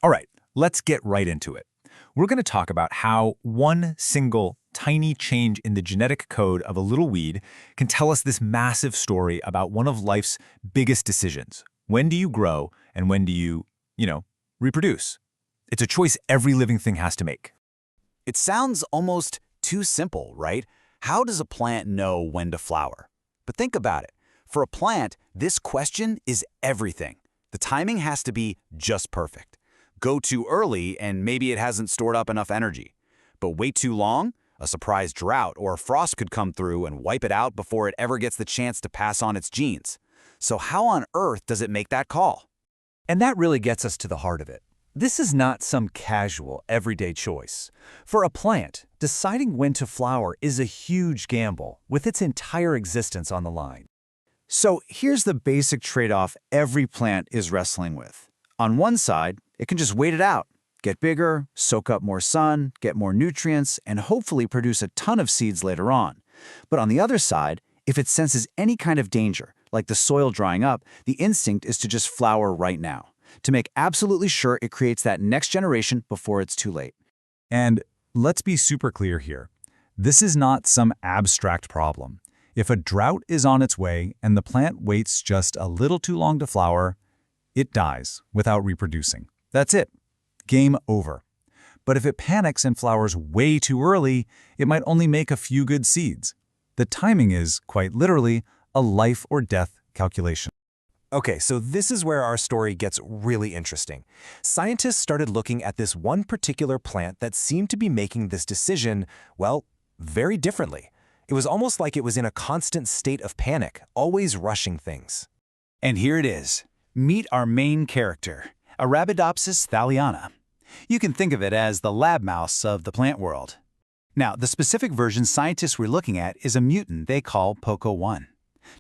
All right, let's get right into it. We're going to talk about how one single tiny change in the genetic code of a little weed can tell us this massive story about one of life's biggest decisions. When do you grow and when do you reproduce? It's a choice every living thing has to make. It sounds almost too simple, right? How does a plant know when to flower? But think about it. For a plant, this question is everything. The timing has to be just perfect. Go too early and maybe it hasn't stored up enough energy. But wait too long, a surprise drought or a frost could come through and wipe it out before it ever gets the chance to pass on its genes. So how on earth does it make that call? And that really gets us to the heart of it. This is not some casual, everyday choice. For a plant, deciding when to flower is a huge gamble, with its entire existence on the line. So here's the basic trade-off every plant is wrestling with. On one side, it can just wait it out, get bigger, soak up more sun, get more nutrients, and hopefully produce a ton of seeds later on. But on the other side, if it senses any kind of danger, like the soil drying up, the instinct is to just flower right now, to make absolutely sure it creates that next generation before it's too late. And let's be super clear here. This is not some abstract problem. If a drought is on its way and the plant waits just a little too long to flower, it dies without reproducing. That's it. Game over. But if it panics and flowers way too early, it might only make a few good seeds. The timing is, quite literally, a life or death calculation. Okay, so this is where our story gets really interesting. Scientists started looking at this one particular plant that seemed to be making this decision, well, very differently. It was almost like it was in a constant state of panic, always rushing things. And here it is. Meet our main character, Arabidopsis thaliana. You can think of it as the lab mouse of the plant world. Now, the specific version scientists were looking at is a mutant they call POCO1.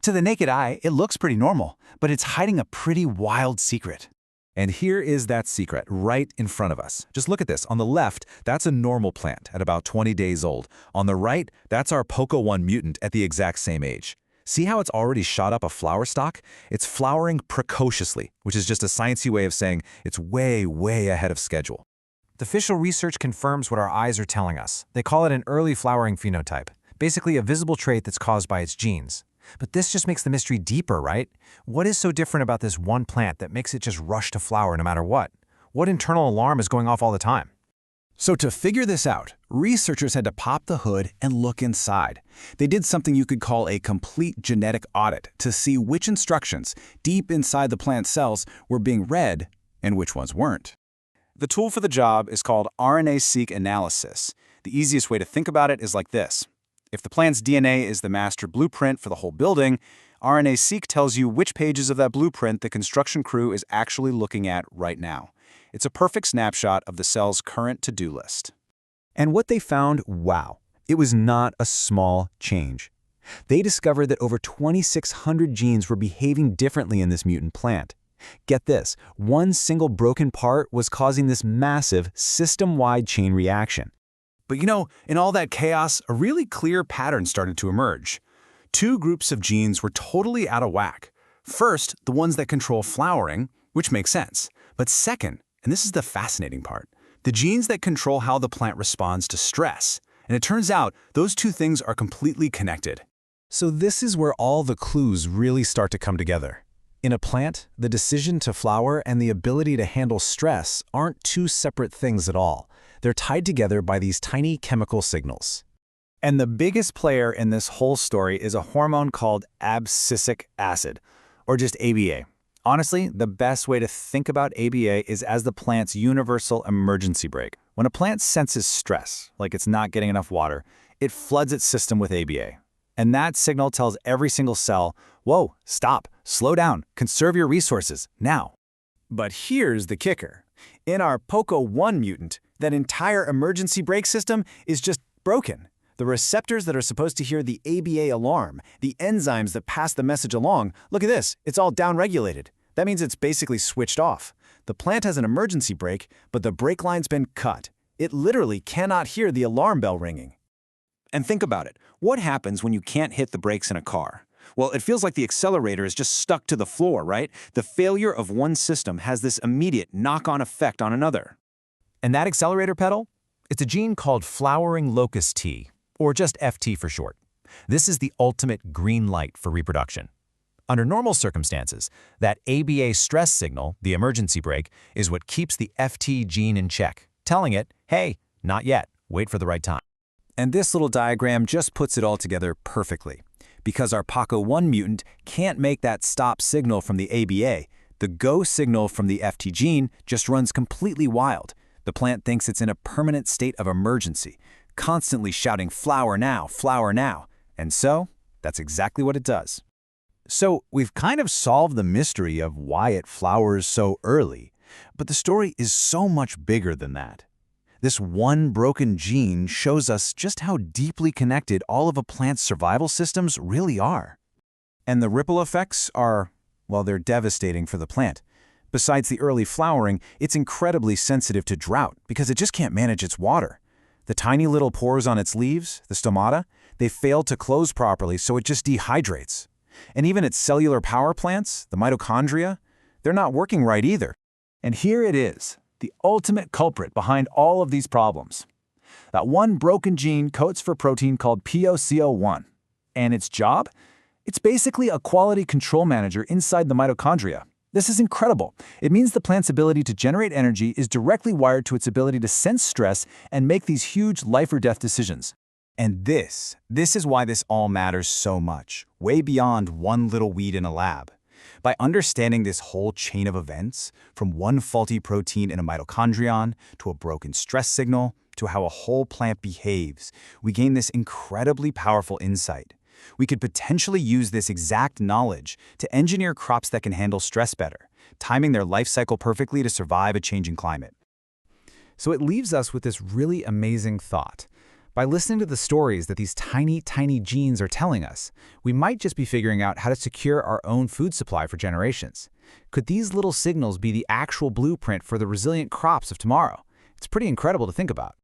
To the naked eye, it looks pretty normal, but it's hiding a pretty wild secret. And here is that secret right in front of us. Just look at this. On the left, that's a normal plant at about 20 days old. On the right, that's our POCO1 mutant at the exact same age. See how it's already shot up a flower stalk? It's flowering precociously, which is just a sciencey way of saying it's way, way ahead of schedule. The official research confirms what our eyes are telling us. They call it an early flowering phenotype, basically a visible trait that's caused by its genes. But this just makes the mystery deeper, right? What is so different about this one plant that makes it just rush to flower no matter what? What internal alarm is going off all the time? So to figure this out, researchers had to pop the hood and look inside. They did something you could call a complete genetic audit to see which instructions deep inside the plant cells were being read and which ones weren't. The tool for the job is called RNA-seq analysis. The easiest way to think about it is like this. If the plant's DNA is the master blueprint for the whole building, RNA-seq tells you which pages of that blueprint the construction crew is actually looking at right now. It's a perfect snapshot of the cell's current to-do list. And what they found, wow, it was not a small change. They discovered that over 2,600 genes were behaving differently in this mutant plant. Get this, one single broken part was causing this massive, system-wide chain reaction. But in all that chaos, a really clear pattern started to emerge. Two groups of genes were totally out of whack. First, the ones that control flowering, which makes sense. But second, and this is the fascinating part, the genes that control how the plant responds to stress. And it turns out those two things are completely connected. So this is where all the clues really start to come together. In a plant, the decision to flower and the ability to handle stress aren't two separate things at all. They're tied together by these tiny chemical signals. And the biggest player in this whole story is a hormone called abscisic acid, or just ABA. Honestly, the best way to think about ABA is as the plant's universal emergency brake. When a plant senses stress, like it's not getting enough water, it floods its system with ABA. And that signal tells every single cell, whoa, stop, slow down, conserve your resources, now. But here's the kicker. In our POCO1 mutant, that entire emergency brake system is just broken. The receptors that are supposed to hear the ABA alarm, the enzymes that pass the message along, look at this, it's all downregulated. That means it's basically switched off. The plant has an emergency brake, but the brake line's been cut. It literally cannot hear the alarm bell ringing. And think about it. What happens when you can't hit the brakes in a car? Well, it feels like the accelerator is just stuck to the floor, right? The failure of one system has this immediate knock-on effect on another. And that accelerator pedal? It's a gene called flowering locus T, or just FT for short. This is the ultimate green light for reproduction. Under normal circumstances, that ABA stress signal, the emergency brake, is what keeps the FT gene in check, telling it, hey, not yet, wait for the right time. And this little diagram just puts it all together perfectly. Because our PACO1 mutant can't make that stop signal from the ABA, the go signal from the FT gene just runs completely wild. The plant thinks it's in a permanent state of emergency, constantly shouting flower now, and so that's exactly what it does. So we've kind of solved the mystery of why it flowers so early, but the story is so much bigger than that. This one broken gene shows us just how deeply connected all of a plant's survival systems really are. And the ripple effects are, well, they're devastating for the plant. Besides the early flowering, it's incredibly sensitive to drought because it just can't manage its water. The tiny little pores on its leaves, the stomata, they fail to close properly, so it just dehydrates. And even its cellular power plants, the mitochondria, they're not working right either. And here it is, the ultimate culprit behind all of these problems. That one broken gene codes for protein called POCO1. And its job? It's basically a quality control manager inside the mitochondria. This is incredible. It means the plant's ability to generate energy is directly wired to its ability to sense stress and make these huge life or death decisions. And this is why this all matters so much, way beyond one little weed in a lab. By understanding this whole chain of events, from one faulty protein in a mitochondrion to a broken stress signal to how a whole plant behaves, we gain this incredibly powerful insight. We could potentially use this exact knowledge to engineer crops that can handle stress better, timing their life cycle perfectly to survive a changing climate. So it leaves us with this really amazing thought. By listening to the stories that these tiny genes are telling us, we might just be figuring out how to secure our own food supply for generations. Could these little signals be the actual blueprint for the resilient crops of tomorrow? It's pretty incredible to think about.